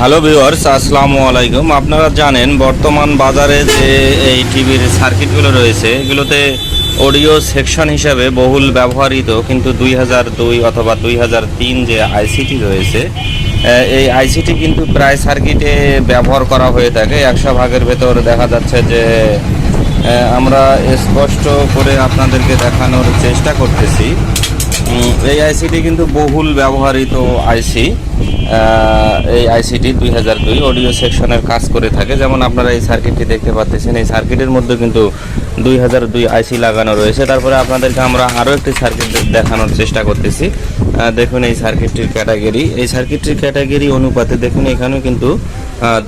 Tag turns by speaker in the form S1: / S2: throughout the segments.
S1: Hello viewers, আসসালামু আলাইকুম। আপনারা জানেন বর্তমান বাজারে যে এই টিভির সার্কিটগুলো রয়েছে এগুলোতে অডিও সেকশন হিসাবে বহুল ব্যবহৃত কিন্তু 2002 অথবা 2003 যে আইসিটি রয়েছে এই আইসিটি কিন্তু প্রায় সার্কিটে ব্যবহার করা হয়ে থাকে। 100 ভাগের ভেতর দেখা যাচ্ছে যে আমরা স্পষ্ট করে আপনাদেরকে দেখানোর চেষ্টা করতেছি। এই আইসিটি কিন্তু বহুল ব্যবহৃত আইসি। এই আইসিটি 2002 অডিও সেকশনের কাজ করে থাকে। যেমন আপনারা এই সার্কিটটি দেখতে পাচ্ছেন, এই সার্কিটের মধ্যে কিন্তু 2002 আইসি লাগানো রয়েছে। তারপরে আপনাদেরকে আমরা আরও একটি সার্কিট দেখানোর চেষ্টা করতেছি। দেখুন এই সার্কিটটির ক্যাটাগরি, এই সার্কিটটির ক্যাটাগরি অনুপাতে দেখুন এখানেও কিন্তু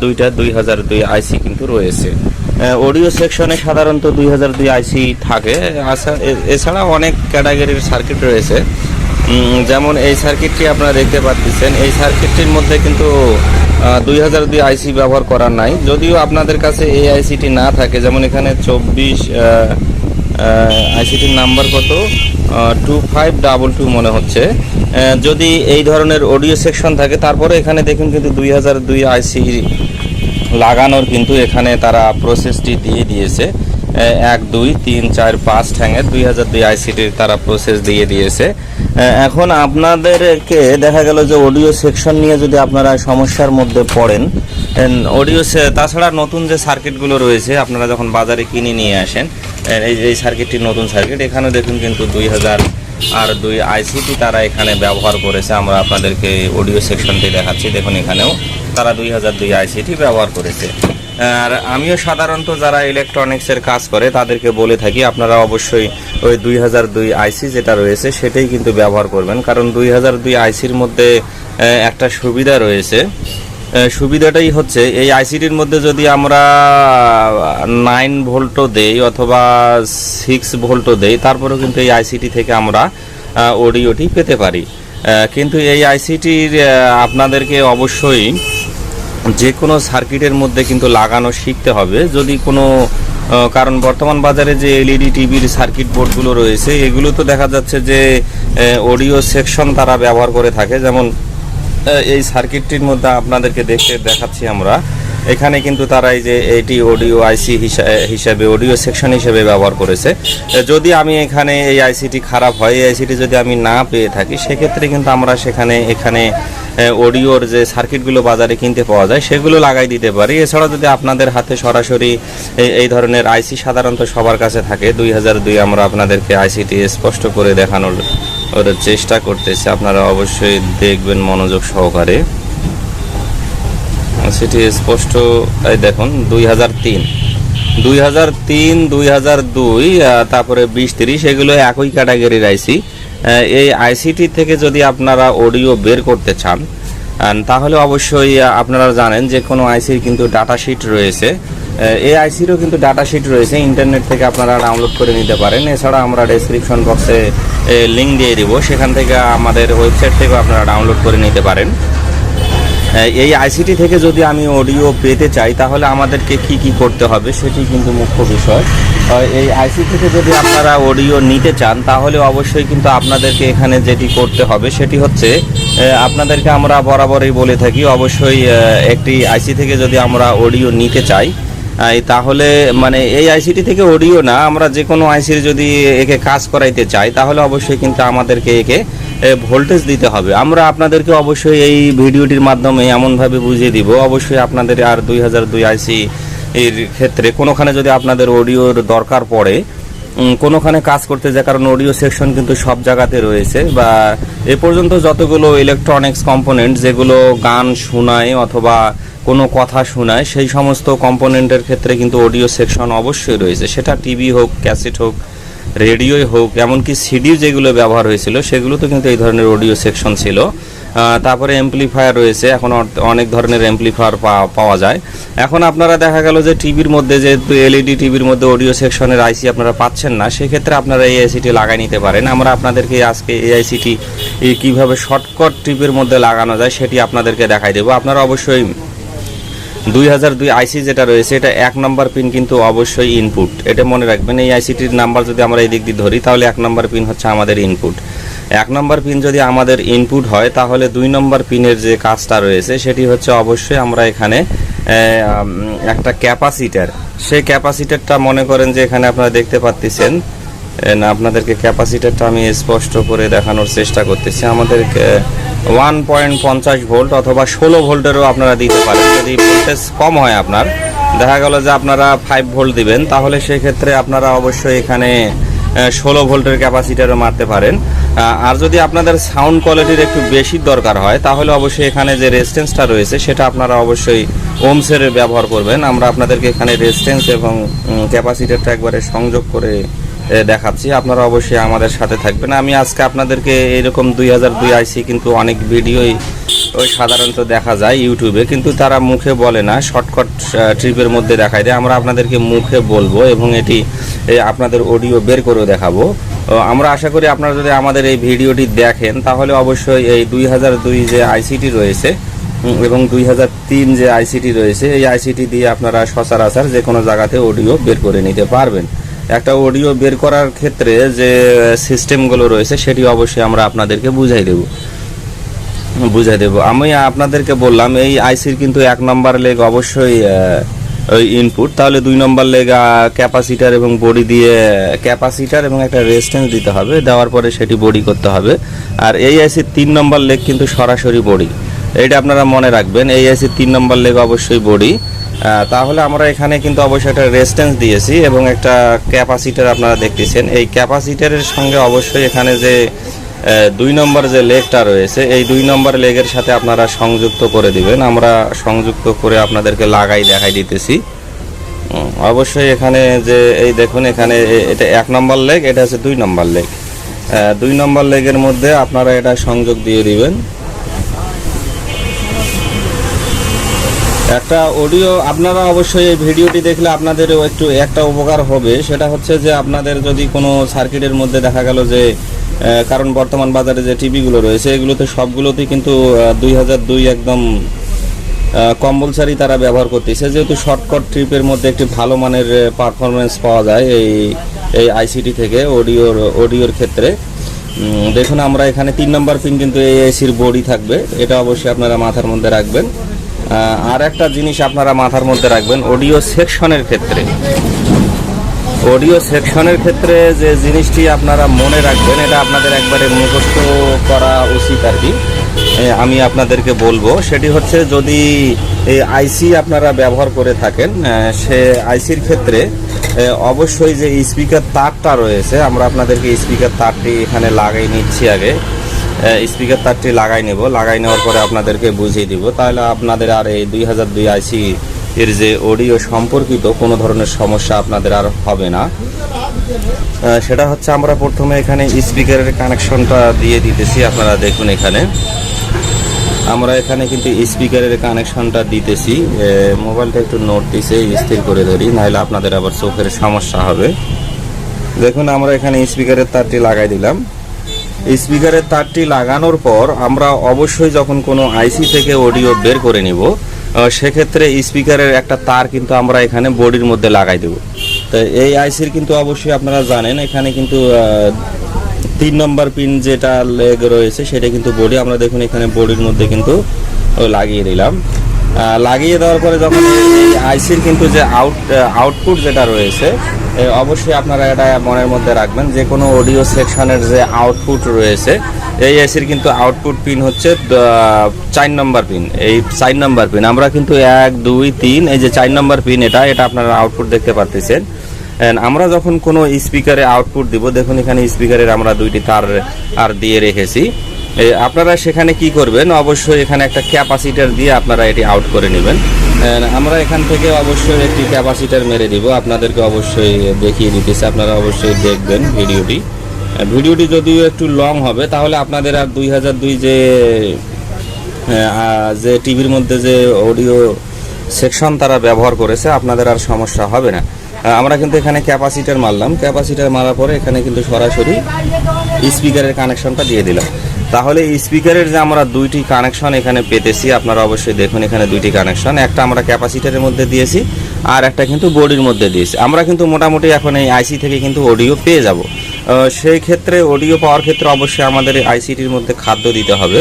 S1: দুইটা 2002 আইসি কিন্তু রয়েছে। অডিও সেকশনে সাধারণত 2002 আইসি থাকে। এছাড়া অনেক ক্যাটাগরির সার্কিট রয়েছে। যেমন এই সার্কিটটি আপনারা দেখতে পাচ্ছেন, এই সার্কিটটির মধ্যে কিন্তু 2002 আইসি ব্যবহার করা নাই। যদিও আপনাদের কাছে এই আইসিটি না থাকে, যেমন এখানে 24 আইসিটির নাম্বার কত 2522 মনে হচ্ছে। যদি এই ধরনের অডিও সেকশন থাকে, তারপরে এখানে দেখুন কিন্তু 2002 আইসি লাগানোর কিন্তু এখানে তারা প্রসেসটি দিয়ে দিয়েছে। 1 2 3 4 5 ঠ্যাঙের 2002 আইসিটির তারা প্রসেস দিয়ে দিয়েছে। এখন আপনাদেরকে দেখা গেল যে অডিও সেকশন নিয়ে যদি আপনারা সমস্যার মধ্যে পড়েন, তাছাড়া নতুন যে সার্কিটগুলো রয়েছে আপনারা যখন বাজারে কিনে নিয়ে আসেন, এই সার্কিটটি নতুন সার্কিট, এখানে দেখুন কিন্তু 2002 আইসিটি তারা এখানে ব্যবহার করেছে। আমরা আপনাদেরকে অডিও সেকশনটি দেখাচ্ছি, দেখুন এখানেও তারা 2002 আইসিটি ব্যবহার করেছে। আর আমিও সাধারণত যারা ইলেকট্রনিক্সের কাজ করে তাদেরকে বলে থাকি আপনারা অবশ্যই ওই 2002 আইসি যেটা রয়েছে সেটাই কিন্তু ব্যবহার করবেন। কারণ 2002 আইসির মধ্যে একটা সুবিধা রয়েছে। সুবিধাটাই হচ্ছে এই আইসিটির মধ্যে যদি আমরা 9 ভোল্টও দেই অথবা 6 ভোল্টও দেই, তারপরেও কিন্তু এই আইসিটি থেকে আমরা অডিওটি পেতে পারি। কিন্তু এই আইসিটির আপনাদেরকে অবশ্যই যে কোনো সার্কিটের মধ্যে কিন্তু লাগানো শিখতে হবে। যদি কোনো কারণ বর্তমান বাজারে যে এলইডি টিভির সার্কিট বোর্ডগুলো রয়েছে এগুলো তো দেখা যাচ্ছে যে অডিও সেকশন তারা ব্যবহার করে থাকে। যেমন এই সার্কিটটির মধ্যে আপনাদেরকে দেখাচ্ছি আমরা, এখানে কিন্তু তারা এই যে এটি অডিও আইসি হিসাবে অডিও সেকশন হিসেবে ব্যবহার করেছে। যদি আমি এখানে এই আইসিটি খারাপ হয়, এই আইসিটি যদি আমি না পেয়ে থাকি, সেক্ষেত্রে কিন্তু আমরা এখানে অডিওর যে সার্কিটগুলো বাজারে কিনতে পাওয়া যায় সেগুলো লাগাই দিতে পারি। এছাড়া যদি আপনাদের হাতে সরাসরি এই ধরনের আইসি সাধারণত সবার কাছে থাকে, 2002 আমরা আপনাদেরকে আইসিটি স্পষ্ট করে দেখানোর চেষ্টা করতেছি। আপনারা অবশ্যই দেখবেন মনোযোগ সহকারে। সেটি স্পষ্ট দেখুন 2003, 2002 তারপরে 20-30 এগুলো একই ক্যাটাগরির আইসি। এই আইসিটি থেকে যদি আপনারা অডিও বের করতে চান তাহলে অবশ্যই আপনারা জানেন যে কোনো আইসির কিন্তু ডাটা শিট রয়েছে। এই আইসিরও কিন্তু ডাটা শিট রয়েছে, ইন্টারনেট থেকে আপনারা ডাউনলোড করে নিতে পারেন। এছাড়া আমরা ডেসক্রিপশন বক্সে লিঙ্ক দিয়ে দিব, সেখান থেকে আমাদের ওয়েবসাইট থেকেও আপনারা ডাউনলোড করে নিতে পারেন। এই আইসিটি থেকে যদি আমি অডিও পেতে চাই তাহলে আমাদেরকে কি করতে হবে সেটি কিন্তু মুখ্য বিষয়। এই আইসি থেকে যদি আপনারা অডিও নিতে চান তাহলে অবশ্যই কিন্তু আপনাদেরকে এখানে যেটি করতে হবে সেটি হচ্ছে, আপনাদেরকে আমরা বরাবরই বলে থাকি অবশ্যই একটি আইসি থেকে যদি আমরা অডিও নিতে চাই তাহলে মানে এই আইসিটি থেকে অডিও না, আমরা যে কোনো আইসির যদি একে কাজ করাইতে চাই তাহলে অবশ্যই কিন্তু আমাদেরকে একে ভোল্টেজ দিতে হবে। আমরা আপনাদেরকে অবশ্যই এই ভিডিওটির মাধ্যমে এমনভাবে বুঝিয়ে দিব, অবশ্যই আপনাদের আর 2002 আইসি এর ক্ষেত্রে কোনোখানে যদি আপনাদের অডিওর দরকার পড়ে, কোনোখানে কাজ করতে যায়, কারণ অডিও সেকশন কিন্তু সব জায়গাতে রয়েছে, বা এ পর্যন্ত যতগুলো ইলেকট্রনিক্স কম্পোনেন্ট যেগুলো গান শোনায় অথবা কোনো কথা শোনায় সেই সমস্ত কম্পোনেন্টের ক্ষেত্রে কিন্তু অডিও সেকশন অবশ্যই রয়েছে। সেটা টিভি হোক, ক্যাসেট হোক, রেডিওই হোক, এমনকি সিডি যেগুলো ব্যবহার হয়েছিল সেগুলোতে কিন্তু এই ধরনের অডিও সেকশন ছিল। তারপরে অ্যাম্পলিফায়ার রয়েছে, এখন অনেক ধরনের অ্যাম্পলিফায়ার পাওয়া যায়। এখন আপনারা দেখা গেল যে টিভির মধ্যে, যেহেতু এলইডি টিভির মধ্যে অডিও সেকশনের আইসি আপনারা পাচ্ছেন না, সেক্ষেত্রে আপনারা এই আইসিটি লাগাই নিতে পারেন। আমরা আপনাদেরকে আজকে এই আইসিটি কীভাবে শর্টকাট টিভির মধ্যে লাগানো যায় সেটি আপনাদেরকে দেখাই দেবো। আপনারা অবশ্যই 2002 আইসি যেটা রয়েছে এটা 1 নম্বর পিন কিন্তু অবশ্যই ইনপুট, এটা মনে রাখবেন। এই আইসিটির নাম্বার যদি আমরা এই দিক দিয়ে ধরি তাহলে 1 নম্বর পিন হচ্ছে আমাদের ইনপুট। 1 নম্বর পিন যদি আমাদের ইনপুট হয়, তাহলে 2 নম্বর পিনের যে কাজটা রয়েছে সেটি হচ্ছে অবশ্যই আমরা এখানে একটা ক্যাপাসিটার, সেই ক্যাপাসিটারটা মনে করেন যে এখানে আপনারা দেখতে পাচ্ছেন না, আপনাদেরকে ক্যাপাসিটারটা আমি স্পষ্ট করে দেখানোর চেষ্টা করতেছি। আমাদেরকে 1.50 ভোল্ট অথবা 16 ভোল্টেরও আপনারা দিতে পারেন। যদি ভোল্টেজ কম হয়, আপনার দেখা গেল যে আপনারা 5 ভোল্ট দিবেন, তাহলে সেই ক্ষেত্রে আপনারা অবশ্যই এখানে 16 ভোল্টের ক্যাপাসিটারও মারতে পারেন। আর যদি আপনাদের সাউন্ড কোয়ালিটির একটু বেশি দরকার হয়, তাহলে অবশ্যই এখানে যে রেজিস্ট্যান্সটা রয়েছে সেটা আপনারা অবশ্যই ওমসের ব্যবহার করবেন। আমরা আপনাদেরকে এখানে রেজিস্ট্যান্স এবং ক্যাপাসিটারটা একবারে সংযোগ করে দেখাচ্ছি, আপনারা অবশ্যই আমাদের সাথে থাকবেন। আমি আজকে আপনাদেরকে এরকম 2002 আইসি কিন্তু অনেক ভিডিওই ওই সাধারণত দেখা যায় ইউটিউবে, কিন্তু তারা মুখে বলে না, শর্টকাট ট্রিপের মধ্যে দেখায় দেয়। আমরা আপনাদেরকে মুখে বলবো এবং এটি আপনাদের অডিও বের করেও দেখাবো। আমরা আশা করি আপনারা যদি আমাদের এই ভিডিওটি দেখেন, তাহলে অবশ্যই এই 2002 যে আইসিটি রয়েছে এবং 2003 যে আইসিটি রয়েছে, এই আইসিটি দিয়ে আপনারা সচরাচর যে কোনো জায়গাতে অডিও বের করে নিতে পারবেন। একটা অডিও বের করার ক্ষেত্রে যে সিস্টেমগুলো রয়েছে সেটি অবশ্যই আমরা আপনাদেরকে বুঝাই দেব। আমি আপনাদেরকে বললাম এই আইসির কিন্তু 1 নম্বর লেগ অবশ্যই ওই ইনপুট, তাহলে 2 নম্বর লেগ ক্যাপাসিটার এবং বডি দিয়ে ক্যাপাসিটার এবং একটা রেজিস্ট্যান্স দিতে হবে, দেওয়ার পরে সেটি বডি করতে হবে। আর এই আইসির 3 নম্বর লেগ কিন্তু সরাসরি বডি, এটা আপনারা মনে রাখবেন। এই আইসির 3 নম্বর লেগ অবশ্যই বডি। তাহলে আমরা এখানে কিন্তু অবশ্যই একটা রেজিস্ট্যান্স দিয়েছি এবং একটা ক্যাপাসিটার আপনারা দেখতেছেন। এই ক্যাপাসিটারের সঙ্গে অবশ্যই এখানে যে 2 নম্বর যে লেগটা রয়েছে, এই 2 নম্বর লেগের সাথে আপনারা সংযুক্ত করে দিবেন। আমরা সংযুক্ত করে আপনাদেরকে দেখাই দিতেছি। অবশ্যই এখানে যে এই দেখুন, এখানে এটা 1 নম্বর লেগ, এটা হচ্ছে 2 নম্বর লেগ। 2 নম্বর লেগের মধ্যে আপনারা এটা সংযোগ দিয়ে দিবেন। একটা অডিও আপনারা অবশ্যই এই ভিডিওটি দেখলে আপনাদেরও একটু একটা উপকার হবে, সেটা হচ্ছে যে আপনাদের যদি কোনো সার্কিটের মধ্যে দেখা গেল যে, কারণ বর্তমান বাজারে যে টিভিগুলো রয়েছে এগুলোতে সবগুলোতেই কিন্তু 2002 একদম কম্পালসারি তারা ব্যবহার করতেছে, যেহেতু শর্টকাট ট্রিপের মধ্যে একটি ভালো মানের পারফরমেন্স পাওয়া যায় এই আইসিটি থেকে অডিওর ক্ষেত্রে। দেখুন আমরা এখানে 3 নম্বর পিন কিন্তু এই আইসির বডি থাকবে, এটা অবশ্যই আপনারা মাথার মধ্যে রাখবেন। আর একটা জিনিস আপনারা মাথার মধ্যে রাখবেন, অডিও সেকশনের ক্ষেত্রে যে জিনিসটি আপনারা মনে রাখবেন, এটা আপনাদের একবারে মুখস্থ করা উচিত আর কি। আমি আপনাদেরকে বলবো সেটি হচ্ছে, যদি এই আইসি আপনারা ব্যবহার করে থাকেন, সে আইসির ক্ষেত্রে অবশ্যই যে স্পিকার তারটা রয়েছে, আমরা আপনাদেরকে স্পিকার তারটি এখানে লাগাই নিচ্ছি। আগে স্পিকার তারটি লাগাই নেওয়ার পরে আপনাদেরকে বুঝিয়ে দিব, তাহলে আপনাদের আর এই 2002 আইসি এর যে অডিও সম্পর্কিত কোনো ধরনের সমস্যা আপনাদের আর হবে না। সেটা হচ্ছে আমরা প্রথমে এখানে স্পিকারের কানেকশনটা দিয়ে দিতেছি। আপনারা দেখুন এখানে আমরা এখানে কিন্তু স্পিকারের কানেকশনটা দিতেছি। মোবাইলটা একটু নোট দিছে, স্থির করে ধরি, নাহলে আপনাদের আবার চোখের সমস্যা হবে। দেখুন আমরা এখানে স্পিকারের তারটি লাগাই দিলাম। স্পিকারের তারটি লাগানোর পর আমরা অবশ্যই যখন কোনো আইসি থেকে অডিও বের করে নিব, সেক্ষেত্রে স্পিকারের একটা তার কিন্তু আমরা এখানে বডির মধ্যে লাগাই দেব। তো এই আইসির কিন্তু অবশ্যই আপনারা জানেন এখানে কিন্তু 3 নম্বর পিন যেটা লেগ রয়েছে সেটা কিন্তু বডি। আমরা দেখুন এখানে বডির মধ্যে কিন্তু লাগিয়ে দিলাম। লাগিয়ে দেওয়ার পরে যখন এই আইসির কিন্তু যে আউটপুট যেটা রয়েছে, অবশ্যই আপনারা এটা মনের মধ্যে রাখবেন, যে কোনো অডিও সেকশনের যে আউটপুট রয়েছে, এই আইসির কিন্তু আউটপুট পিন হচ্ছে 4 নম্বর পিন। এই 4 নম্বর পিন আমরা কিন্তু 1 2 3 এই যে 4 নম্বর পিন, এটা আপনারা আউটপুট দেখতে পাচ্ছেন। আমরা যখন কোনো স্পিকারে আউটপুট দিব, দেখুন এখানে স্পিকারের আমরা 2টি তার আর দিয়ে রেখেছি। আপনারা সেখানে কি করবেন, অবশ্যই এখানে একটা ক্যাপাসিটার দিয়ে আপনারা এটি আউট করে নেবেন। আমরা এখান থেকে অবশ্যই একটি ক্যাপাসিটার মেরে দিব, আপনাদেরকে অবশ্যই দেখিয়ে দিতেছি, আপনারা অবশ্যই দেখবেন ভিডিওটি যদিও একটু লং হবে, তাহলে আপনাদের আর 2002 যে টিভির মধ্যে যে অডিও সেকশন তারা ব্যবহার করেছে আপনাদের আর সমস্যা হবে না। আমরা কিন্তু এখানে ক্যাপাসিটার মারলাম, ক্যাপাসিটার মারার পরে এখানে কিন্তু সরাসরি স্পিকারের কানেকশনটা দিয়ে দিলাম। তাহলে স্পিকারের যে আমরা 2টি কানেকশন এখানে পেতেছি, আপনারা অবশ্যই দেখুন এখানে 2টি কানেকশন, একটা আমরা ক্যাপাসিটারের মধ্যে দিয়েছি আর একটা কিন্তু বডির মধ্যে দিয়েছি। আমরা কিন্তু মোটামুটি এখন এই আইসি থেকে কিন্তু অডিও পেয়ে যাব। সেই ক্ষেত্রে অডিও পাওয়ার ক্ষেত্রে অবশ্যই আমাদের আইসিটির মধ্যে খাদ্য দিতে হবে।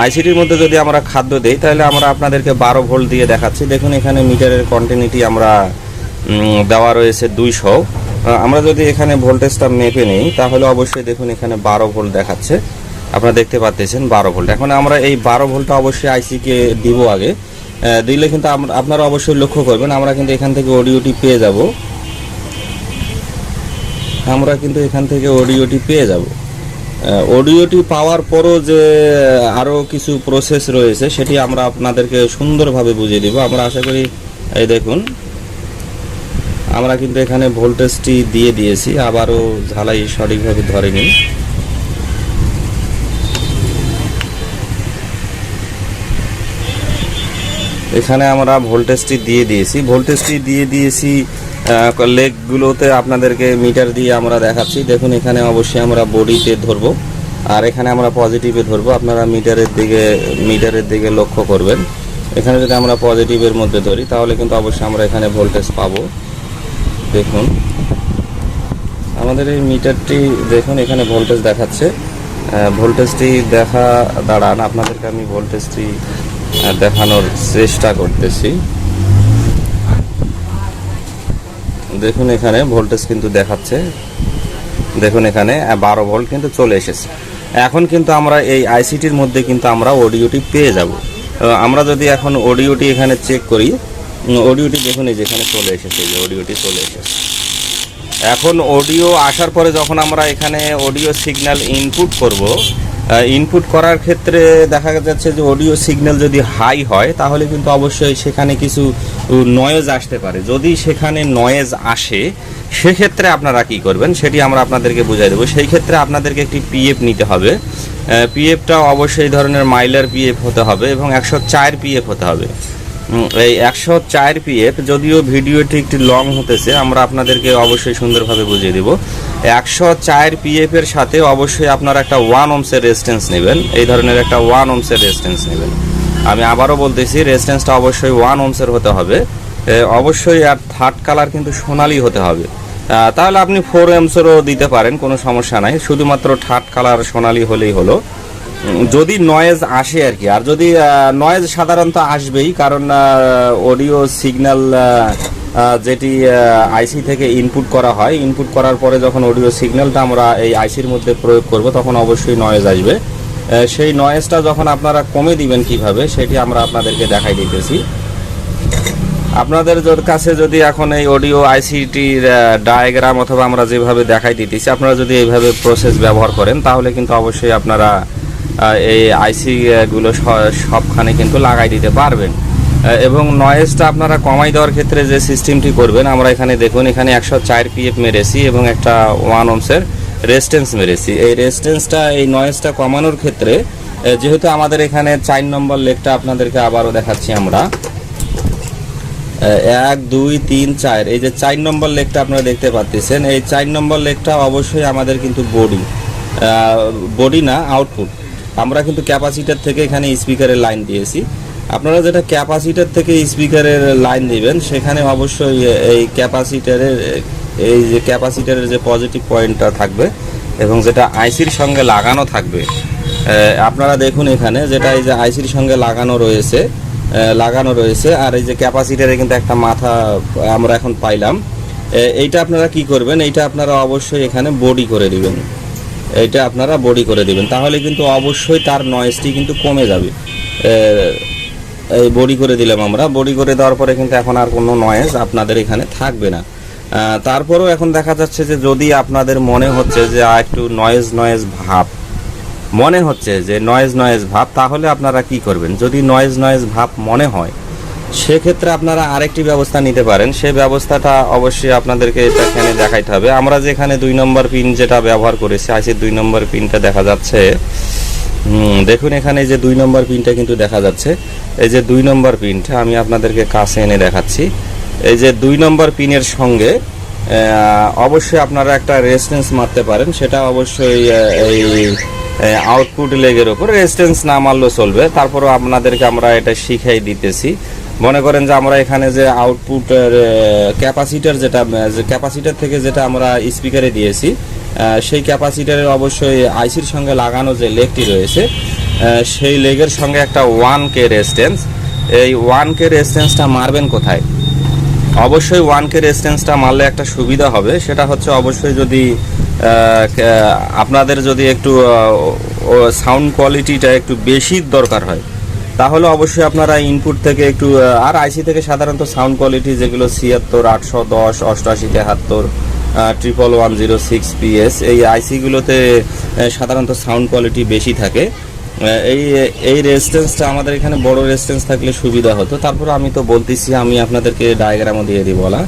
S1: আইসিটির মধ্যে যদি আমরা খাদ্য দিই তাহলে আমরা আপনাদেরকে 12 ভোল্ট দিয়ে দেখাচ্ছি। দেখুন এখানে মিটারের কন্টিনিউটি আমরা দেওয়া রয়েছে 200। আমরা যদি এখানে ভোল্টেজটা মেপে নিই তাহলে অবশ্যই দেখুন এখানে 12 ভোল্ট দেখাচ্ছে, আপনারা দেখতে পাচ্ছেন 12 ভোল্ট। এখন আমরা এই 12 ভোল্টটা অবশ্যই আইসিকে দিব আগে, দিলে কিন্তু আপনারা অবশ্যই লক্ষ্য করবেন আমরা কিন্তু এখান থেকে অডিওটি পেয়ে যাব। আমরা কিন্তু এখান থেকে অডিওটি পেয়ে যাব। অডিওটি পাওয়ার পরও যে আরও কিছু প্রসেস রয়েছে সেটি আমরা আপনাদেরকে সুন্দরভাবে বুঝিয়ে দিব। আমরা আশা করি এই দেখুন আমরা কিন্তু এখানে ভোল্টেজটি দিয়ে দিয়েছি, আবারও ঝালাই সঠিকভাবে ধরেনি। এখানে আমরা ভোল্টেজটি দিয়ে দিয়েছি লেগগুলোতে আপনাদেরকে মিটার দিয়ে আমরা দেখাচ্ছি। দেখুন এখানে অবশ্যই আমরা বডিতে ধরবো আর এখানে আমরা পজিটিভে ধরবো। আপনারা মিটারের দিকে লক্ষ্য করবেন। এখানে যদি আমরা পজিটিভের মধ্যে ধরি তাহলে কিন্তু অবশ্যই আমরা এখানে ভোল্টেজ পাবো। দেখুন আমাদের এই মিটারটি দেখুন এখানে ভোল্টেজ দেখাচ্ছে। ভোল্টেজটি দাঁড়ান আপনাদেরকে আমি ভোল্টেজটি দেখানোর চেষ্টা করতেছি। দেখুন এখানে ভোল্টেজ কিন্তু দেখাচ্ছে, দেখুন এখানে 12 ভোল্ট কিন্তু চলে এসেছে। এখন কিন্তু আমরা এই আইসিটির মধ্যে কিন্তু আমরা অডিওটি পেয়ে যাব। আমরা যদি এখন অডিওটি এখানে চেক করি, অডিওটি দেখুন এই যেখানে চলে এসেছে, এই যে অডিওটি চলে এসেছে। এখন অডিও আসার পরে যখন আমরা এখানে অডিও সিগন্যাল ইনপুট করব, ইনপুট করার ক্ষেত্রে দেখা যাচ্ছে যে অডিও সিগন্যাল যদি হাই হয় তাহলে কিন্তু অবশ্যই সেখানে কিছু নয়েজ আসতে পারে। যদি সেখানে নয়েজ আসে সেক্ষেত্রে আপনারা কি করবেন সেটি আমরা আপনাদেরকে বুঝিয়ে দেবো। সেই ক্ষেত্রে আপনাদেরকে একটি পিএফ নিতে হবে। পিএফটা অবশ্যই ধরনের মাইলার পিএফ হতে হবে এবং 104 পিএফ হতে হবে। এই 104 পিএফ যদিও ভিডিওটি একটু লং হতেছে, আমরা আপনাদেরকে অবশ্যই সুন্দরভাবে বুঝিয়ে দেব। 104 পিএফ এর সাথে অবশ্যই আপনারা একটা 1 ওহমসের রেজিস্ট্যান্স নেবেন, এই ধরনের একটা 1 ওহমসের রেজিস্ট্যান্স নেবেন। আমি আবারও বলতেছি রেজিস্ট্যান্সটা অবশ্যই 1 ওহমসের হতে হবে। অবশ্যই আর থার্ড কালার কিন্তু সোনালি হতে হবে। তাহলে আপনি 4 ওহমসেরও দিতে পারেন, কোনো সমস্যা নাই, শুধুমাত্র থার্ড কালার সোনালি হলেই হলো। যদি নয়েজ আসে আর কি, আর যদি নয়েজ সাধারণত আসবেই, কারণ অডিও সিগন্যাল যেটি আইসি থেকে ইনপুট করা হয়, ইনপুট করার পরে যখন অডিও সিগন্যালটা আমরা এই আইসির মধ্যে প্রয়োগ করব তখন অবশ্যই নয়েজ আসবে। সেই নয়েজটা যখন আপনারা কমে দিবেন কিভাবে সেটি আমরা আপনাদেরকে দেখাই দিতেছি। আপনাদের কাছে যদি এখন এই অডিও আইসিটির ডায়াগ্রাম অথবা আমরা যেভাবে দেখাই দিতেছি আপনারা যদি এইভাবে প্রসেস ব্যবহার করেন তাহলে কিন্তু অবশ্যই আপনারা এই আইসিগুলো সবখানে কিন্তু লাগাই দিতে পারবেন। এবং নয়েজটা আপনারা কমাই দেওয়ার ক্ষেত্রে যে সিস্টেমটি করবেন, আমরা এখানে দেখুন এখানে 104 পিএফ মেরেছি এবং একটা 1 ওহমসের রেজিস্ট্যান্স মেরেছি। এই রেজিস্ট্যান্সটা এই নয়েজটা কমানোর ক্ষেত্রে যেহেতু আমাদের এখানে 4 নম্বর লেগটা আপনাদেরকে আবারও দেখাচ্ছি আমরা 1 2 3 4, এই যে 4 নম্বর লেগটা আপনারা দেখতে পাচ্ছেন, এই 4 নম্বর লেগটা অবশ্যই আমাদের কিন্তু বডি না আউটপুট। আমরা কিন্তু ক্যাপাসিটার থেকে এখানে স্পিকারের লাইন দিয়েছি। আপনারা যেটা ক্যাপাসিটার থেকে স্পিকারের লাইন দিবেন সেখানে অবশ্যই এই ক্যাপাসিটারের যে পজিটিভ পয়েন্টটা থাকবে এবং যেটা আইসির সঙ্গে লাগানো থাকবে, আপনারা দেখুন এখানে যেটা এই যে আইসির সঙ্গে লাগানো রয়েছে আর এই যে ক্যাপাসিটারে কিন্তু একটা মাথা আমরা এখন পাইলাম। এইটা আপনারা কি করবেন, এইটা আপনারা অবশ্যই এখানে বডি করে দিবেন, তাহলে কিন্তু অবশ্যই তার নয়েজটি কিন্তু কমে যাবে। এই বডি করে দিলাম আমরা, বডি করে দেওয়ার পরে কিন্তু এখন আর কোনো নয়েজ আপনাদের এখানে থাকবে না। তারপরেও এখন দেখা যাচ্ছে যে যদি আপনাদের মনে হচ্ছে যে একটু নয়েজ ভাব তাহলে আপনারা কি করবেন, যদি নয়েজ ভাব মনে হয় সেক্ষেত্রে আপনারা আরেকটি ব্যবস্থা নিতে পারেন। সেই ব্যবস্থাটা অবশ্যই আপনাদেরকে এখানে দেখাইতে হবে। আমরা যেখানে 2 নম্বর পিন যেটা ব্যবহার করেছি, আইসির 2 নম্বর পিনটা দেখা যাচ্ছে, দেখুন এখানে যে 2 নম্বর পিনটা কিন্তু দেখা যাচ্ছে। এই যে 2 নম্বর পিনটা আমি আপনাদেরকে কাছে এনে দেখাচ্ছি। এই যে 2 নম্বর পিনের সঙ্গে অবশ্যই আপনারা একটা রেজিস্ট্যান্স মারতে পারেন, সেটা অবশ্যই এই আউটপুট লেগের ওপর রেজিস্ট্যান্স না মারলেও চলবে। তারপরও আপনাদেরকে আমরা এটা শিখাই দিতেছি। মনে করেন যে আমরা এখানে যে আউটপুট ক্যাপাসিটার থেকে যেটা আমরা স্পিকারে দিয়েছি, সেই ক্যাপাসিটারের অবশ্যই আইসির সঙ্গে লাগানো যে লেগটি রয়েছে সেই লেগের সঙ্গে একটা 1K রেজিস্ট্যান্স, এই 1K রেজিস্ট্যান্সটা মারবেন কোথায়? অবশ্যই 1K রেজিস্ট্যান্সটা মারলে একটা সুবিধা হবে, সেটা হচ্ছে অবশ্যই যদি আপনাদের যদি একটু সাউন্ড কোয়ালিটিটা একটু বেশি দরকার হয়, তাহলে অবশ্যই আপনারা ইনপুট থেকে একটু আর আইসি থেকে সাধারণত সাউন্ড কোয়ালিটি যেগুলো 76, 810, 88, 73, 11106 PS এই আইসিগুলোতে সাধারণত সাউন্ড কোয়ালিটি বেশি থাকে। এই রেজিস্ট্যান্সটা আমাদের এখানে বড় রেজিস্ট্যান্স থাকলে সুবিধা হতো। তারপর আমি তো বলতেছি, আমি আপনাদেরকে ডায়াগ্রামও দিয়ে দিই বলা।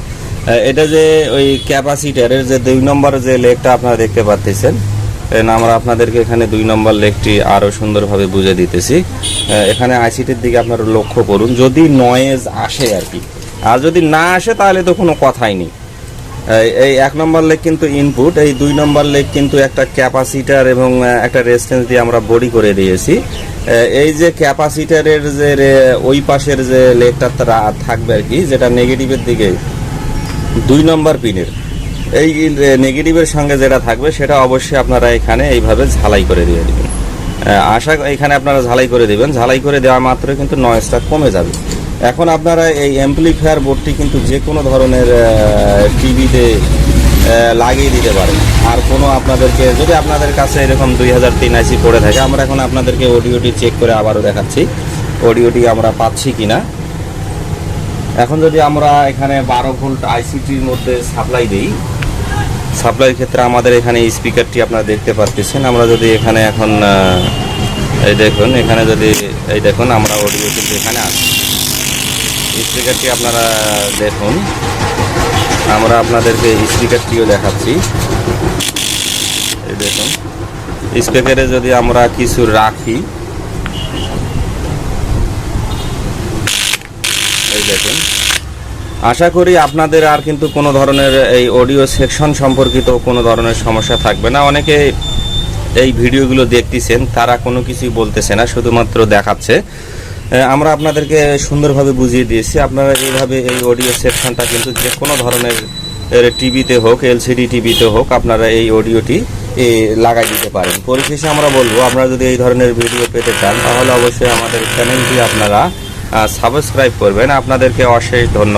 S1: এটা যে ওই ক্যাপাসিটারের যে 2 নম্বর যে লেগটা আপনারা দেখতে পাচ্ছেন, আমরা আপনাদেরকে এখানে 2 নম্বর লেগটি আরও সুন্দরভাবে বুঝে দিতেছি। এখানে আইসিটির দিকে আপনারা লক্ষ্য করুন, যদি নয়েজ আসে আর কি, আর যদি না আসে তাহলে তো কোনো কথাই নেই। এই 1 নম্বর লেগ কিন্তু ইনপুট, এই 2 নম্বর লেগ কিন্তু একটা ক্যাপাসিটার এবং একটা রেজিস্ট্যান্স দিয়ে আমরা বডি করে দিয়েছি। এই যে ক্যাপাসিটারের যে ওই পাশের যে লেগটা থাকবে আর কি, যেটা নেগেটিভের দিকে 2 নম্বর পিনের, এই নেগেটিভের সঙ্গে যেটা থাকবে সেটা অবশ্যই আপনারা এখানে এইভাবে ঝালাই করে দিয়ে দেবেন। এখানে আপনারা ঝালাই করে দেবেন, ঝালাই করে দেওয়া মাত্র কিন্তু নয়েজটা কমে যাবে। এখন আপনারা এই অ্যাম্পলিফায়ার বোর্ডটি কিন্তু যে কোনো ধরনের টিভিতে লাগিয়ে দিতে পারেন। আর কোনো আপনাদেরকে যদি আপনাদের কাছে এরকম 2003 আইসি পড়ে থাকে, আমরা এখন আপনাদেরকে অডিওটি চেক করে আবারও দেখাচ্ছি অডিওটি আমরা পাচ্ছি কিনা। এখন যদি আমরা এখানে 12 ভোল্ট আইসিটির মধ্যে সাপ্লাই দিই, সাপ্লাইয়ের ক্ষেত্রে আমাদের এখানে স্পিকারটি আপনারা দেখতে পাচ্ছেন। আমরা যদি এখানে এখন এই দেখুন, এখানে যদি এই দেখুন আমরা অডিও কিন্তু এখানে আসি, স্পিকারটি আপনারা দেখুন, আমরা আপনাদেরকে স্পিকারটিও দেখাচ্ছি। এই দেখুন, স্পিকারে যদি আমরা কিছু রাখি, এই দেখুন, আশা করি আপনাদের আর কিন্তু কোনো ধরনের এই অডিও সেকশন সম্পর্কিত কোনো ধরনের সমস্যা থাকবে না। অনেকে এই ভিডিওগুলো দেখতেছেন, তারা কোনো কিছুই বলতেছে না, শুধুমাত্র দেখাচ্ছে। আমরা আপনাদেরকে সুন্দরভাবে বুঝিয়ে দিয়েছি। আপনারা এইভাবে এই অডিও সেকশনটা কিন্তু যে কোনো ধরনের টিভিতে হোক, এলসিডি টিভিতে হোক, আপনারা এই অডিওটি লাগাই দিতে পারেন। পরিশেষে আমরা বলবো, আপনারা যদি এই ধরনের ভিডিও পেতে চান তাহলে অবশ্যই আমাদের চ্যানেলটি আপনারা সাবস্ক্রাইব করবেন। আপনাদেরকে অশেষ ধন্যবাদ।